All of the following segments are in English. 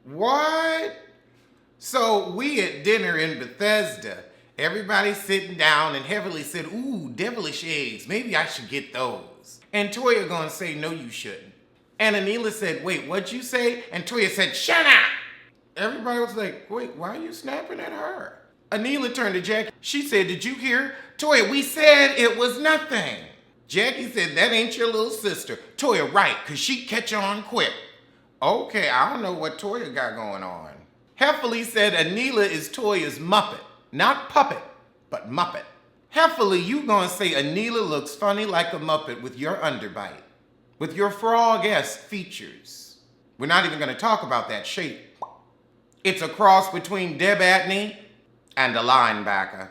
What? So we at dinner in Bethesda, everybody sitting down and Heavenly said, ooh, devilish eggs, maybe I should get those. And Toya gonna say, no you shouldn't. And Anila said, wait, what'd you say? And Toya said, shut up! Everybody was like, wait, why are you snapping at her? Anila turned to Jackie. She said, did you hear? Toya, we said it was nothing. Jackie said, that ain't your little sister. Toya, right, cause she catch on quick. Okay, I don't know what Toya got going on. Heffley said Anila is Toya's Muppet. Not puppet, but Muppet. Heffley, you gonna say Anila looks funny like a Muppet with your underbite. With your frog-esque features. We're not even gonna talk about that shape. It's a cross between Deb Atney and a linebacker.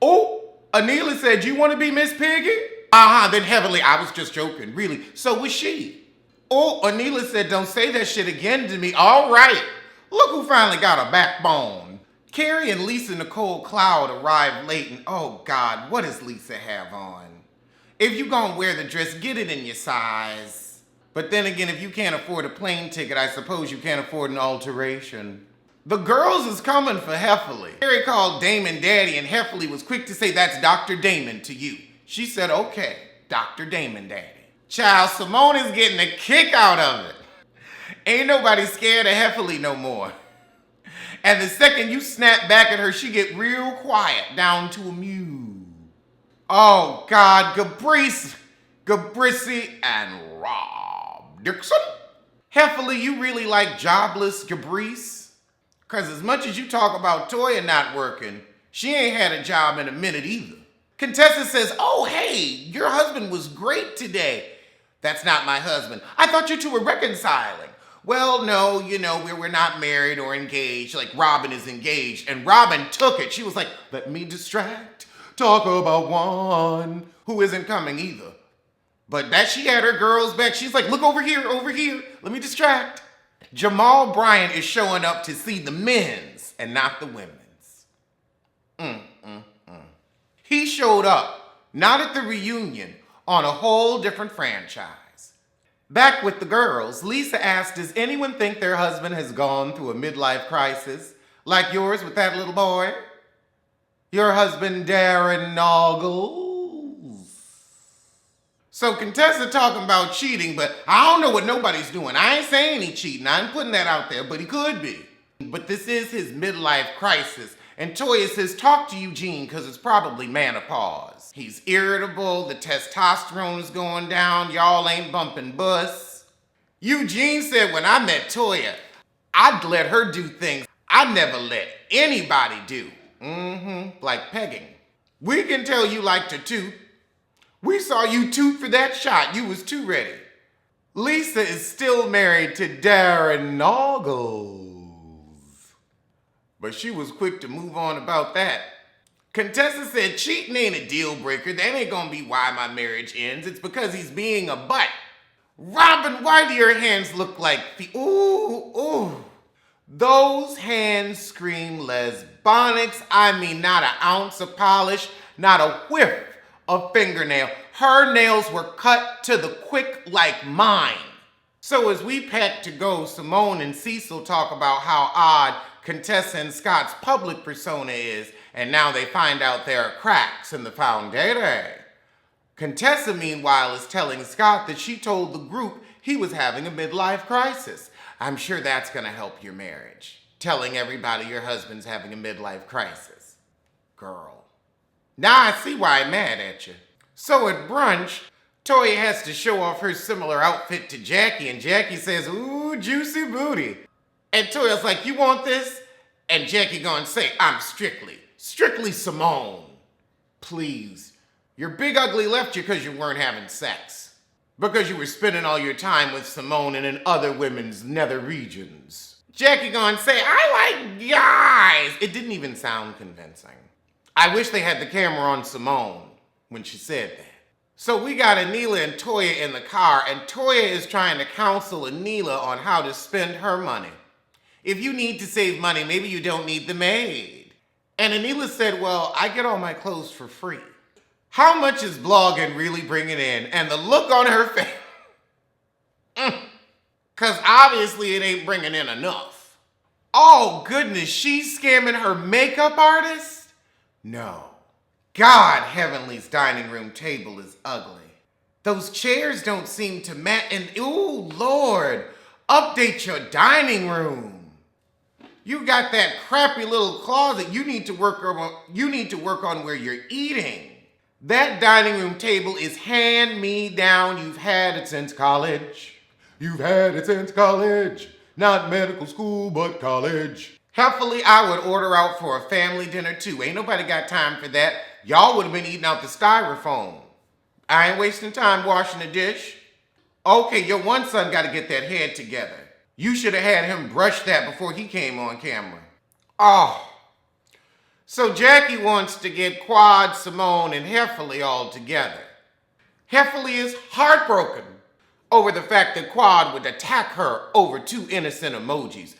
Oh, Anila said you wanna be Miss Piggy? Then Heavenly, I was just joking, really. So was she. Oh, Anila said, don't say that shit again to me. All right. Look who finally got a backbone. Carrie and Lisa Nicole Cloud arrived late and oh God, what does Lisa have on? If you gonna wear the dress, get it in your size. But then again, if you can't afford a plane ticket, I suppose you can't afford an alteration. The girls is coming for Heffley. Carrie called Damon Daddy and Heffley was quick to say that's Dr. Damon to you. She said, okay, Dr. Damon Daddy. Child, Simone is getting a kick out of it. Ain't nobody scared of Heffley no more. And the second you snap back at her, she get real quiet down to a mew. Oh God, Gabrice, and Rob Dixon. Heffley, you really like jobless Gabrice? Cause as much as you talk about Toya not working, she ain't had a job in a minute either. Contessa says, oh hey, your husband was great today. That's not my husband. I thought you two were reconciling. Well, no, we're not married or engaged like Robin is engaged. And Robin took it. She was like, let me distract. Talk about one who isn't coming either. But that she had her girls back. She's like, look over here. Let me distract. Jamal Bryant is showing up to see the men's and not the women's. He showed up, not at the reunion, on a whole different franchise. Back with the girls, Lisa asked, does anyone think their husband has gone through a midlife crisis like yours with that little boy? Your husband, Darren Noggles. So Contessa talking about cheating, but I don't know what nobody's doing. I ain't saying he cheating. I ain't putting that out there, but he could be. But this is his midlife crisis. And Toya says, talk to Eugene because it's probably menopause. He's irritable, the testosterone is going down, y'all ain't bumping bus. Eugene said when I met Toya, I'd let her do things I never let anybody do. Like pegging. We can tell you like to toot. We saw you toot for that shot, you was too ready. Lisa is still married to Darren Noggles. But she was quick to move on about that. Contessa said cheating ain't a deal breaker. That ain't gonna be why my marriage ends. It's because he's being a butt. Robin, why do your hands look like ooh. Those hands scream lesbonics. I mean, not an ounce of polish, not a whiff of fingernail. Her nails were cut to the quick like mine. So as we pack to go, Simone and Cecil talk about how odd Contessa and Scott's public persona is, and now they find out there are cracks in the foundation. Contessa, meanwhile, is telling Scott that she told the group he was having a midlife crisis. I'm sure that's gonna help your marriage. Telling everybody your husband's having a midlife crisis. Girl. Now I see why I'm mad at you. So at brunch, Toya has to show off her similar outfit to Jackie, and Jackie says, ooh, juicy booty. And Toya's like, you want this? And Jackie gonna say, I'm strictly Simone. Please. Your big ugly left you because you weren't having sex. Because you were spending all your time with Simone and in other women's nether regions. Jackie gonna say, I like guys. It didn't even sound convincing. I wish they had the camera on Simone when she said that. So we got Anila and Toya in the car, and Toya is trying to counsel Anila on how to spend her money. If you need to save money, maybe you don't need the maid. And Anila said, well, I get all my clothes for free. How much is blogging really bringing in? And the look on her face. Because obviously it ain't bringing in enough. Oh goodness, she's scamming her makeup artist? No. God, Heavenly's dining room table is ugly. Those chairs don't seem to match, and ooh, Lord, update your dining room. You got that crappy little closet. You need to work on where you're eating. That dining room table is hand-me-down. You've had it since college. You've had it since college. Not medical school, but college. Healthily, I would order out for a family dinner too. Ain't nobody got time for that. Y'all would have been eating out the styrofoam. I ain't wasting time washing the dish. Okay, your one son got to get that head together. You should have had him brush that before he came on camera. Oh. So Jackie wants to get Quad, Simone, and Heffley all together. Heffley is heartbroken over the fact that Quad would attack her over 2 innocent emojis.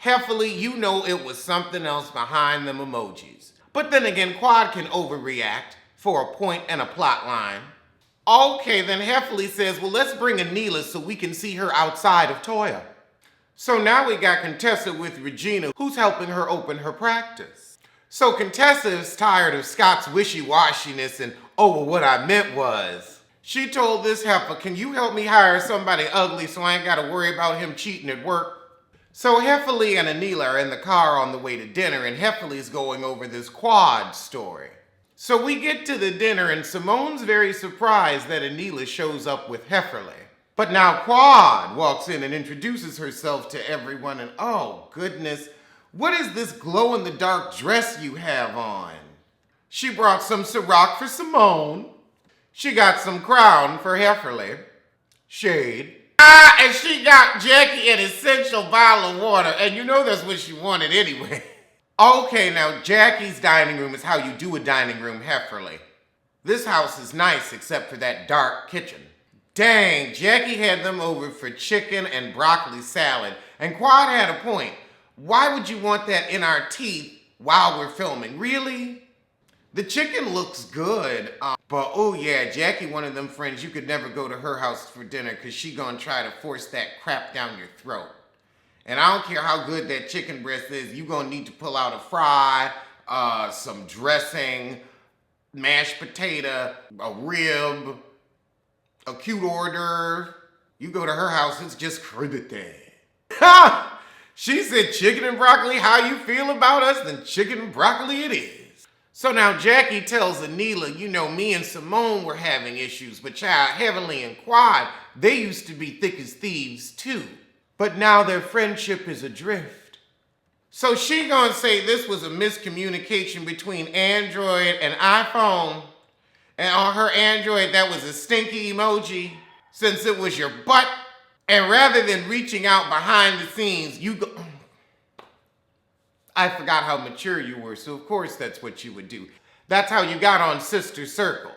Heffley, you know it was something else behind them emojis. But then again, Quad can overreact for a point and a plot line. Okay, then Heffley says, well, let's bring Anila so we can see her outside of Toya. So now we got Contessa with Regina, who's helping her open her practice. So Contessa is tired of Scott's wishy-washiness and, oh, well, what I meant was. She told this heifer, can you help me hire somebody ugly so I ain't got to worry about him cheating at work? So Heffley and Anila are in the car on the way to dinner, and Heffley's going over this Quad story. So we get to the dinner, and Simone's very surprised that Anila shows up with Heffley. But now Quad walks in and introduces herself to everyone, and oh goodness, what is this glow-in-the-dark dress you have on? She brought some Ciroc for Simone. She got some Crown for Heffley. Shade. And she got Jackie an essential bottle of water, and you know that's what she wanted anyway. Okay, now Jackie's dining room is how you do a dining room Heffley. This house is nice except for that dark kitchen. Dang, Jackie had them over for chicken and broccoli salad, and Quad had a point. Why would you want that in our teeth while we're filming? Really? The chicken looks good, but oh yeah, Jackie one of them friends you could never go to her house for dinner because she gonna try to force that crap down your throat. And I don't care how good that chicken breast is, you gonna need to pull out a fry, some dressing, mashed potato, a rib, a cute order. You go to her house, it's just crudité. Ha! She said chicken and broccoli, how you feel about us, then chicken and broccoli it is. So now Jackie tells Anila, you know, me and Simone were having issues, but child, Heavenly and Quad, they used to be thick as thieves too. But now their friendship is adrift. So she gonna say this was a miscommunication between Android and iPhone. And on her Android, that was a stinky emoji, since it was your butt. And rather than reaching out behind the scenes, you go... I forgot how mature you were, so of course that's what you would do. That's how you got on Sister Circle,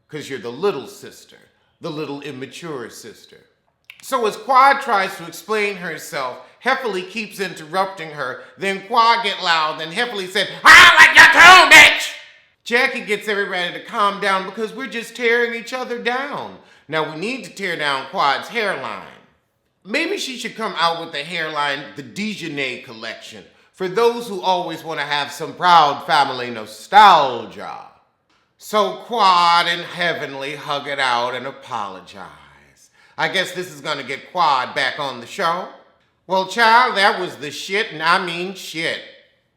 because you're the little sister, the little immature sister. So as Quad tries to explain herself, Heffley keeps interrupting her, then Quad get loud, then Heffley said, I like your tone, bitch! Jackie gets everybody to calm down because we're just tearing each other down. Now we need to tear down Quad's hairline. Maybe she should come out with the hairline, the Dijonais collection, for those who always want to have some proud family nostalgia. So Quad and Heavenly hug it out and apologize. I guess this is gonna get Quad back on the show. Well, child, that was the shit, and I mean shit.